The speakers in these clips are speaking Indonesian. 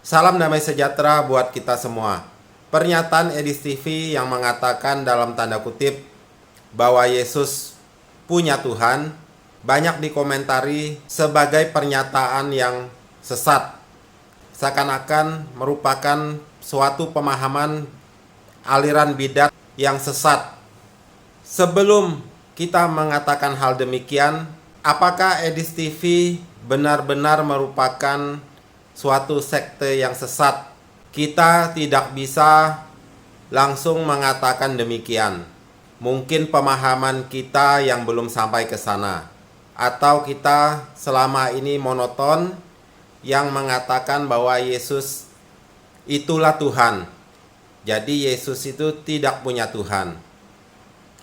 Salam damai sejahtera buat kita semua. Pernyataan Edis TV yang mengatakan dalam tanda kutip bahwa Yesus punya Tuhan banyak dikomentari sebagai pernyataan yang sesat. Seakan-akan merupakan suatu pemahaman aliran bidat yang sesat. Sebelum kita mengatakan hal demikian, apakah Edis TV benar-benar merupakan suatu sekte yang sesat? Kita tidak bisa langsung mengatakan demikian. Mungkin pemahaman kita yang belum sampai ke sana, atau kita selama ini monoton yang mengatakan bahwa Yesus itulah Tuhan. Jadi Yesus itu tidak punya Tuhan.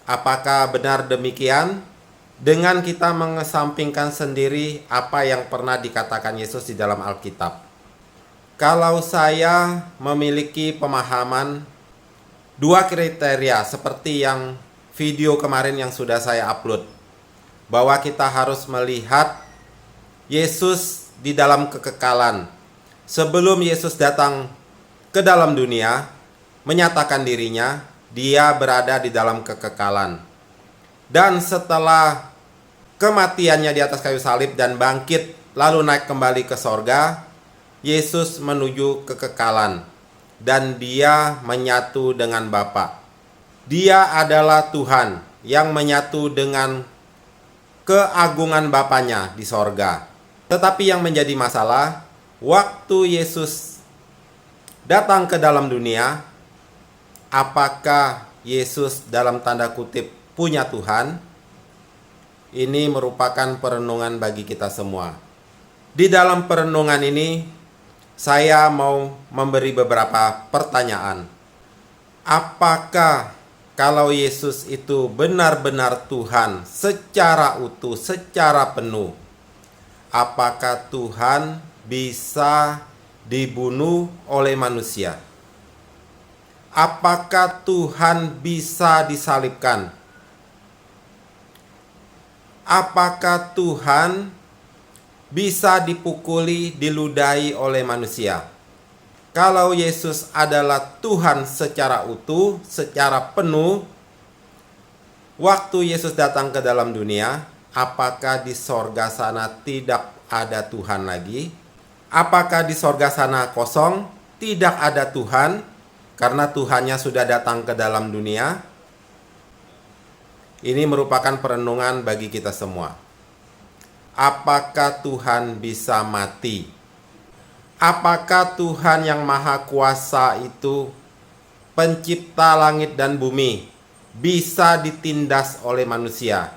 Apakah benar demikian? Dengan kita mengesampingkan sendiri apa yang pernah dikatakan Yesus di dalam Alkitab. Kalau saya memiliki pemahaman dua kriteria seperti yang video kemarin yang sudah saya upload, bahwa kita harus melihat Yesus di dalam kekekalan. Sebelum Yesus datang ke dalam dunia, menyatakan dirinya, dia berada di dalam kekekalan. Dan setelah kematiannya di atas kayu salib dan bangkit lalu naik kembali ke sorga, Yesus menuju kekekalan dan dia menyatu dengan Bapa. Dia adalah Tuhan yang menyatu dengan keagungan Bapanya di sorga. Tetapi yang menjadi masalah, waktu Yesus datang ke dalam dunia, apakah Yesus dalam tanda kutip punya Tuhan? Ini merupakan perenungan bagi kita semua. Di dalam perenungan ini, saya mau memberi beberapa pertanyaan. Apakah kalau Yesus itu benar-benar Tuhan secara utuh, secara penuh, apakah Tuhan bisa dibunuh oleh manusia? Apakah Tuhan bisa disalibkan? Apakah Tuhan bisa dipukuli, diludahi oleh manusia? Kalau Yesus adalah Tuhan secara utuh, secara penuh, waktu Yesus datang ke dalam dunia, apakah di sorga sana tidak ada Tuhan lagi? Apakah di sorga sana kosong, tidak ada Tuhan, karena Tuhannya sudah datang ke dalam dunia? Ini merupakan perenungan bagi kita semua. Apakah Tuhan bisa mati? Apakah Tuhan yang Maha Kuasa itu, pencipta langit dan bumi, bisa ditindas oleh manusia?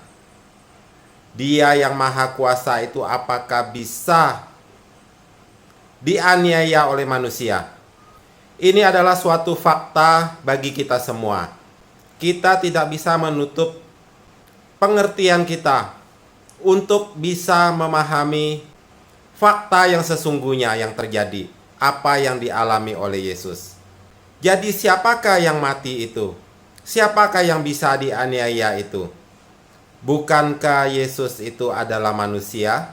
Dia yang Maha Kuasa itu apakah bisa dianiaya oleh manusia? Ini adalah suatu fakta bagi kita semua. Kita tidak bisa menutup pengertian kita untuk bisa memahami fakta yang sesungguhnya yang terjadi, apa yang dialami oleh Yesus. Jadi siapakah yang mati itu? Siapakah yang bisa dianiaya itu? Bukankah Yesus itu adalah manusia?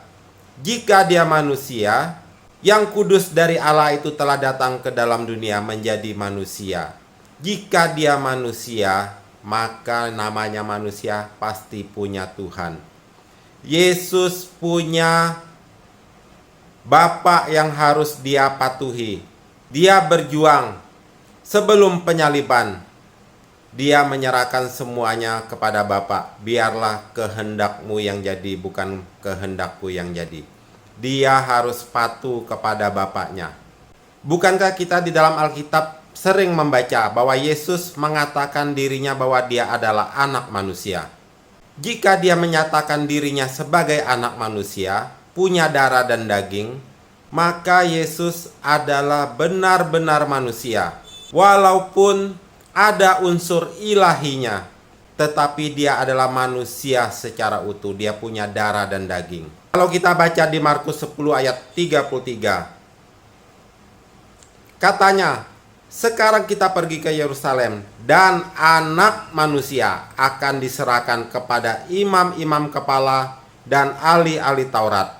Jika dia manusia, yang kudus dari Allah itu telah datang ke dalam dunia menjadi manusia. Jika dia manusia, maka namanya manusia pasti punya Tuhan. Yesus punya Bapa yang harus dia patuhi. Dia berjuang sebelum penyaliban. Dia menyerahkan semuanya kepada Bapa. Biarlah kehendakmu yang jadi, bukan kehendakku yang jadi. Dia harus patuh kepada Bapaknya. Bukankah kita di dalam Alkitab sering membaca bahwa Yesus mengatakan dirinya bahwa dia adalah anak manusia? Jika dia menyatakan dirinya sebagai anak manusia, punya darah dan daging, maka Yesus adalah benar-benar manusia. Walaupun ada unsur ilahinya, tetapi dia adalah manusia secara utuh. Dia punya darah dan daging. Kalau kita baca di Markus 10 ayat 33, katanya, sekarang kita pergi ke Yerusalem dan anak manusia akan diserahkan kepada imam-imam kepala dan ahli-ahli Taurat.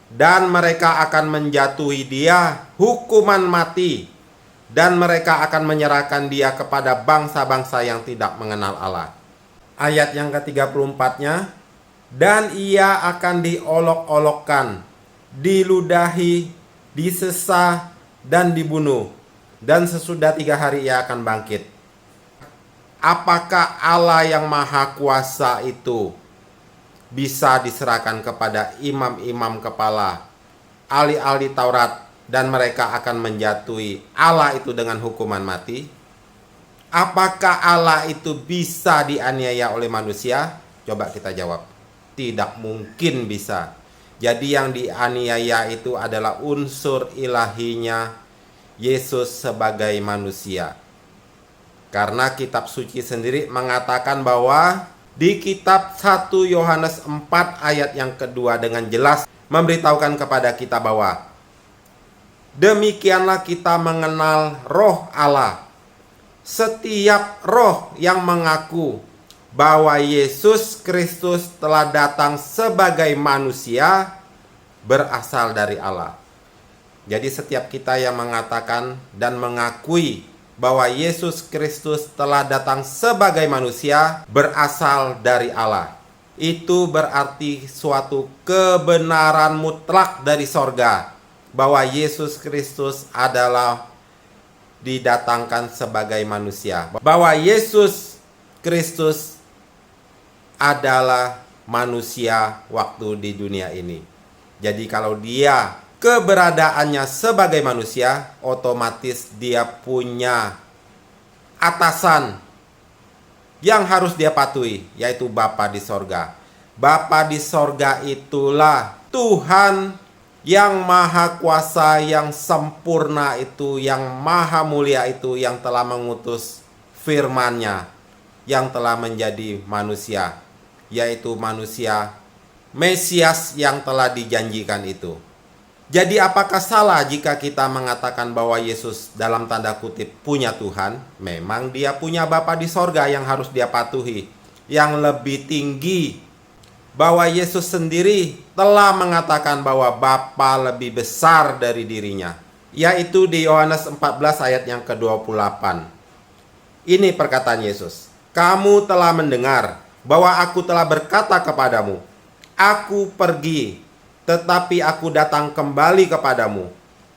dan mereka akan menjatuhi dia hukuman mati, dan mereka akan menyerahkan dia kepada bangsa-bangsa yang tidak mengenal Allah. Ayat yang ke-34-nya, dan ia akan diolok-olokkan, diludahi, disesah, dan dibunuh, dan sesudah 3 hari ia akan bangkit. Apakah Allah yang Maha Kuasa itu bisa diserahkan kepada imam-imam kepala, ahli-ahli Taurat, dan mereka akan menjatuhi Allah itu dengan hukuman mati? Apakah Allah itu bisa dianiaya oleh manusia? Coba kita jawab. Tidak mungkin bisa. Jadi yang dianiaya itu adalah unsur ilahinya Yesus sebagai manusia. Karena kitab suci sendiri mengatakan bahwa di kitab 1 Yohanes 4 ayat yang kedua dengan jelas memberitahukan kepada kita bahwa demikianlah kita mengenal roh Allah. Setiap roh yang mengaku bahwa Yesus Kristus telah datang sebagai manusia berasal dari Allah. Jadi setiap kita yang mengatakan dan mengakui bahwa Yesus Kristus telah datang sebagai manusia berasal dari Allah. Itu berarti suatu kebenaran mutlak dari sorga bahwa Yesus Kristus adalah didatangkan sebagai manusia. Bahwa Yesus Kristus adalah manusia waktu di dunia ini. Jadi kalau dia keberadaannya sebagai manusia, otomatis dia punya atasan yang harus dia patuhi, yaitu Bapa di sorga. Bapa di sorga itulah Tuhan yang maha kuasa, yang sempurna itu, yang maha mulia itu, yang telah mengutus firman-Nya, yang telah menjadi manusia, yaitu manusia Mesias yang telah dijanjikan itu. Jadi apakah salah jika kita mengatakan bahwa Yesus dalam tanda kutip punya Tuhan? Memang dia punya Bapa di sorga yang harus dia patuhi. Yang lebih tinggi, bahwa Yesus sendiri telah mengatakan bahwa Bapa lebih besar dari dirinya, yaitu di Yohanes 14 ayat yang ke-28. Ini perkataan Yesus, "Kamu telah mendengar bahwa aku telah berkata kepadamu, aku pergi, tetapi aku datang kembali kepadamu.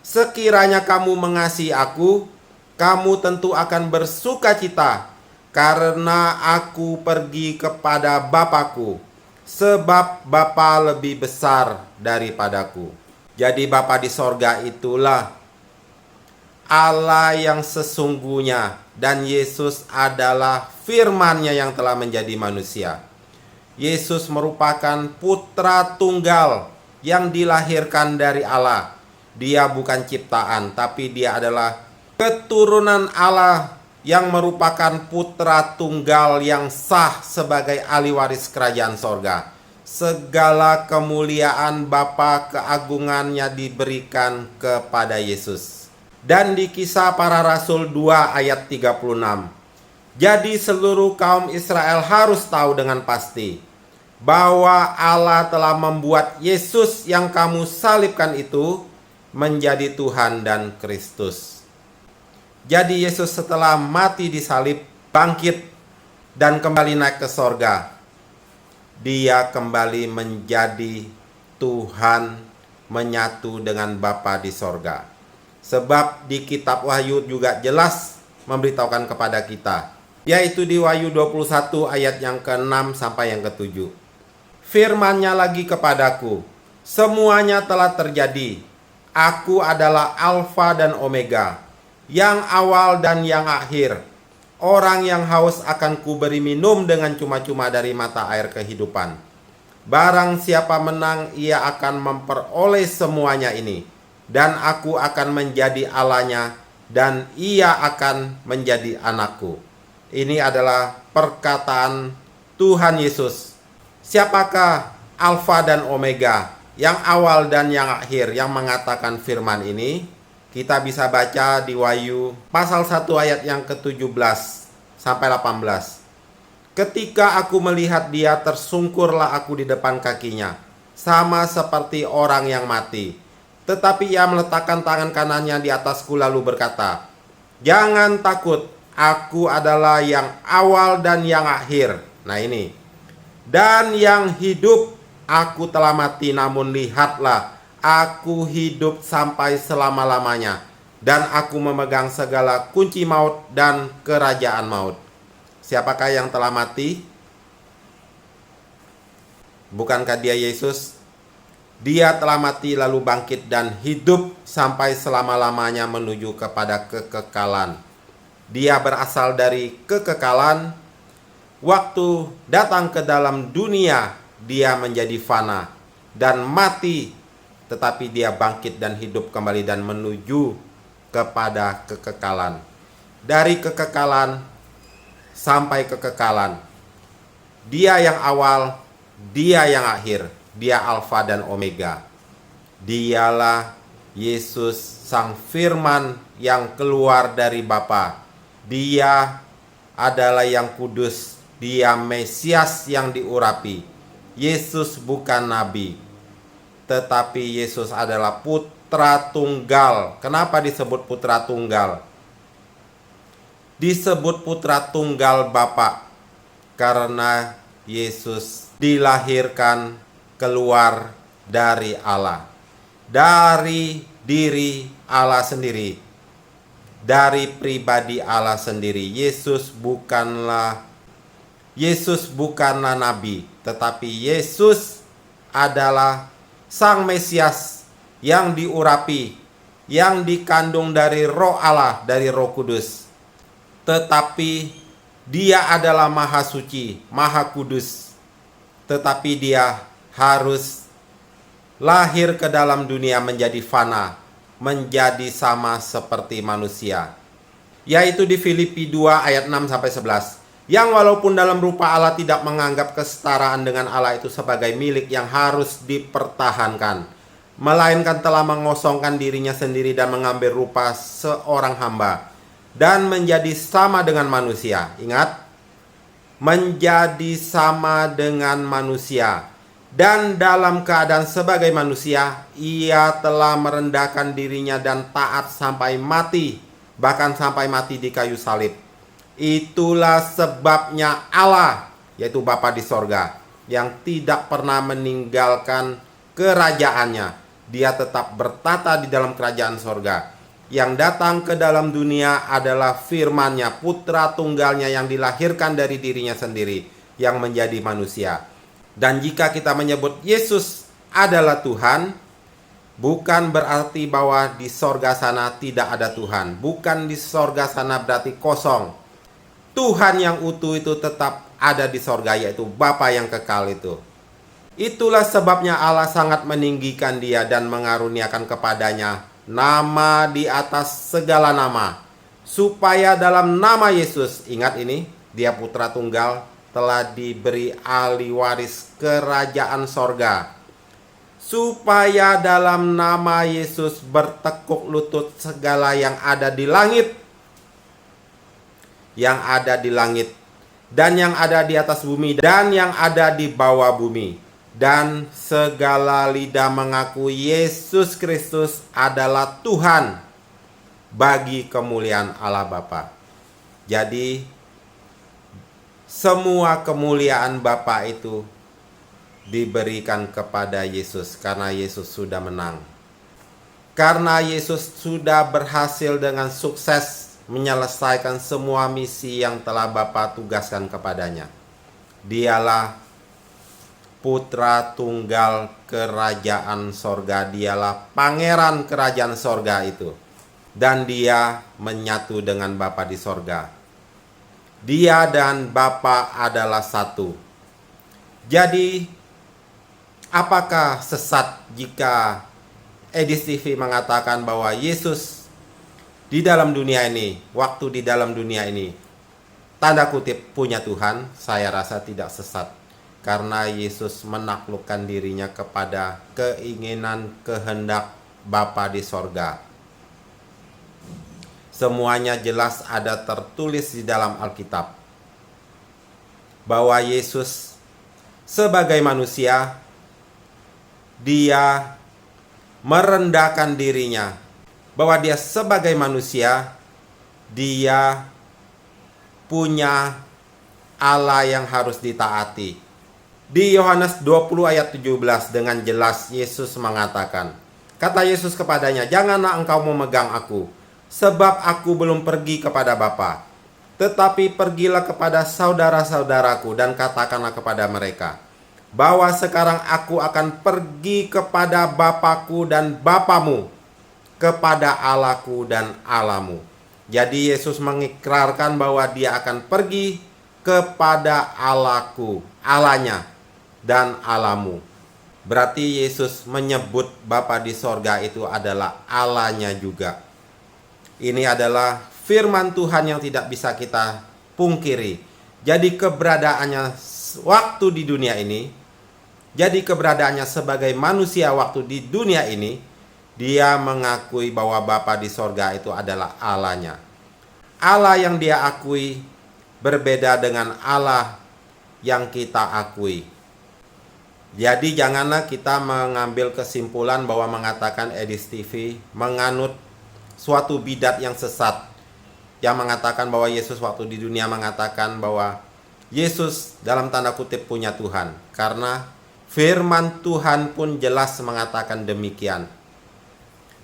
Sekiranya kamu mengasihi aku, kamu tentu akan bersuka cita, karena aku pergi kepada Bapa-Ku, sebab Bapa lebih besar daripadaku." Jadi Bapa di sorga itulah Allah yang sesungguhnya, dan Yesus adalah firman-Nya yang telah menjadi manusia. Yesus merupakan putra tunggal yang dilahirkan dari Allah. Dia bukan ciptaan, tapi dia adalah keturunan Allah yang merupakan putra tunggal yang sah sebagai ahli waris kerajaan sorga. Segala kemuliaan Bapa keagungannya diberikan kepada Yesus. Dan di Kisah Para Rasul 2 ayat 36, jadi seluruh kaum Israel harus tahu dengan pasti bahwa Allah telah membuat Yesus yang kamu salibkan itu menjadi Tuhan dan Kristus. Jadi Yesus setelah mati disalib, bangkit, dan kembali naik ke sorga. Dia kembali menjadi Tuhan, menyatu dengan Bapa di sorga. Sebab di kitab Wahyu juga jelas memberitahukan kepada kita, yaitu di Wahyu 21 ayat yang ke-6 sampai yang ke-7. Firman-Nya lagi kepadaku, semuanya telah terjadi. Aku adalah Alfa dan Omega, yang awal dan yang akhir. Orang yang haus akan kuberi minum dengan cuma-cuma dari mata air kehidupan. Barang siapa menang, ia akan memperoleh semuanya ini, dan aku akan menjadi Allahnya, dan ia akan menjadi anakku. Ini adalah perkataan Tuhan Yesus. Siapakah Alfa dan Omega, yang awal dan yang akhir, yang mengatakan firman ini? Kita bisa baca di Wahyu pasal 1 ayat yang ke-17 sampai 18. Ketika aku melihat dia, tersungkurlah aku di depan kakinya, sama seperti orang yang mati. Tetapi ia meletakkan tangan kanannya di atasku lalu berkata, "Jangan takut, aku adalah yang awal dan yang akhir." Nah ini. "Dan yang hidup, aku telah mati, namun lihatlah, aku hidup sampai selama-lamanya. Dan aku memegang segala kunci maut dan kerajaan maut." Siapakah yang telah mati? Bukankah dia Yesus? Dia telah mati lalu bangkit dan hidup sampai selama-lamanya menuju kepada kekekalan. Dia berasal dari kekekalan. Waktu datang ke dalam dunia, dia menjadi fana dan mati. Tetapi dia bangkit dan hidup kembali dan menuju kepada kekekalan. Dari kekekalan sampai kekekalan. Dia yang awal, dia yang akhir. Dia Alfa dan Omega. Dialah Yesus Sang Firman yang keluar dari Bapa. Dia adalah yang kudus. Dia Mesias yang diurapi. Yesus bukan nabi, tetapi Yesus adalah putra tunggal. Kenapa disebut putra tunggal? Disebut putra tunggal Bapa karena Yesus dilahirkan keluar dari Allah, dari diri Allah sendiri, dari pribadi Allah sendiri. Yesus bukanlah nabi, tetapi Yesus adalah Sang Mesias yang diurapi, yang dikandung dari Roh Allah, dari Roh Kudus. Tetapi dia adalah maha suci, maha kudus. Tetapi dia harus lahir ke dalam dunia menjadi fana, menjadi sama seperti manusia. Yaitu di Filipi 2 ayat 6-11. Yang walaupun dalam rupa Allah tidak menganggap kesetaraan dengan Allah itu sebagai milik yang harus dipertahankan, melainkan telah mengosongkan dirinya sendiri dan mengambil rupa seorang hamba dan menjadi sama dengan manusia. Ingat, menjadi sama dengan manusia. Dan dalam keadaan sebagai manusia, ia telah merendahkan dirinya dan taat sampai mati, bahkan sampai mati di kayu salib. Itulah sebabnya Allah, yaitu Bapa di sorga, yang tidak pernah meninggalkan kerajaannya. Dia tetap bertata di dalam kerajaan sorga. Yang datang ke dalam dunia adalah firman-Nya, putra tunggalnya yang dilahirkan dari dirinya sendiri, yang menjadi manusia. Dan jika kita menyebut Yesus adalah Tuhan, bukan berarti bahwa di sorga sana tidak ada Tuhan. Bukan di sorga sana berarti kosong. Tuhan yang utuh itu tetap ada di sorga, yaitu Bapa yang kekal itu. Itulah sebabnya Allah sangat meninggikan dia dan mengaruniakan kepadanya nama di atas segala nama, supaya dalam nama Yesus, ingat ini, dia putra tunggal, telah diberi ahli waris kerajaan sorga, supaya dalam nama Yesus bertekuk lutut segala yang ada di langit, dan yang ada di atas bumi, dan yang ada di bawah bumi, dan segala lidah mengaku Yesus Kristus adalah Tuhan, bagi kemuliaan Allah Bapa. Jadi semua kemuliaan Bapa itu diberikan kepada Yesus karena Yesus sudah menang. Karena Yesus sudah berhasil dengan sukses menyelesaikan semua misi yang telah Bapa tugaskan kepadanya. Dialah putra tunggal kerajaan sorga, dialah pangeran kerajaan sorga itu. Dan dia menyatu dengan Bapa di sorga. Dia dan Bapa adalah satu. Jadi, apakah sesat jika Edis TV mengatakan bahwa Yesus di dalam dunia ini, waktu di dalam dunia ini, tanda kutip punya Tuhan? Saya rasa tidak sesat. Karena Yesus menaklukkan dirinya kepada keinginan kehendak Bapa di sorga. Semuanya jelas ada tertulis di dalam Alkitab bahwa Yesus sebagai manusia dia merendahkan dirinya, bahwa dia sebagai manusia, dia punya Allah yang harus ditaati. Di Yohanes 20 ayat 17 dengan jelas Yesus mengatakan, kata Yesus kepadanya, janganlah engkau memegang aku, sebab aku belum pergi kepada Bapa. Tetapi pergilah kepada saudara-saudaraku dan katakanlah kepada mereka, bahwa sekarang aku akan pergi kepada Bapakku dan Bapamu, kepada Allahku dan Allahmu. Jadi Yesus mengikrarkan bahwa dia akan pergi kepada Allahku, Allahnya, dan Allahmu. Berarti Yesus menyebut Bapa di sorga itu adalah Allahnya juga. Ini adalah firman Tuhan yang tidak bisa kita pungkiri. Jadi keberadaannya waktu di dunia ini, jadi keberadaannya sebagai manusia waktu di dunia ini, dia mengakui bahwa Bapa di sorga itu adalah Allahnya. Allah yang dia akui berbeda dengan Allah yang kita akui. Jadi janganlah kita mengambil kesimpulan bahwa mengatakan Edis TV menganut suatu bidat yang sesat, yang mengatakan bahwa Yesus waktu di dunia mengatakan bahwa Yesus dalam tanda kutip punya Tuhan. Karena firman Tuhan pun jelas mengatakan demikian.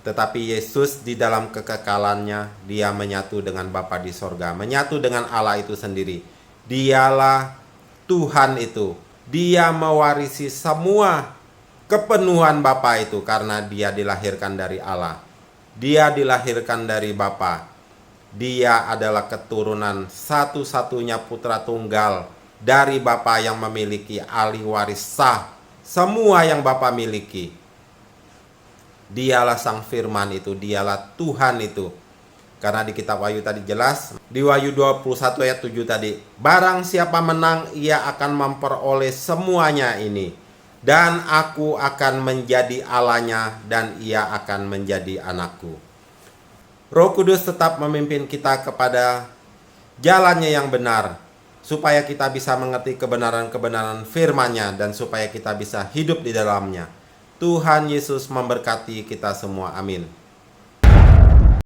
Tetapi Yesus di dalam kekekalannya, dia menyatu dengan Bapa di sorga, menyatu dengan Allah itu sendiri. Dialah Tuhan itu. Dia mewarisi semua kepenuhan Bapa itu karena dia dilahirkan dari Allah. Dia dilahirkan dari Bapa. Dia adalah keturunan satu-satunya putra tunggal dari Bapa yang memiliki ahli waris sah semua yang Bapa miliki. Dialah sang firman itu, dialah Tuhan itu. Karena di kitab Wahyu tadi jelas, di Wahyu 21 ayat 7 tadi, barang siapa menang, ia akan memperoleh semuanya ini. Dan aku akan menjadi Allahnya, dan ia akan menjadi anakku. Roh Kudus tetap memimpin kita kepada jalannya yang benar, supaya kita bisa mengerti kebenaran-kebenaran firman-Nya, dan supaya kita bisa hidup di dalamnya. Tuhan Yesus memberkati kita semua. Amin.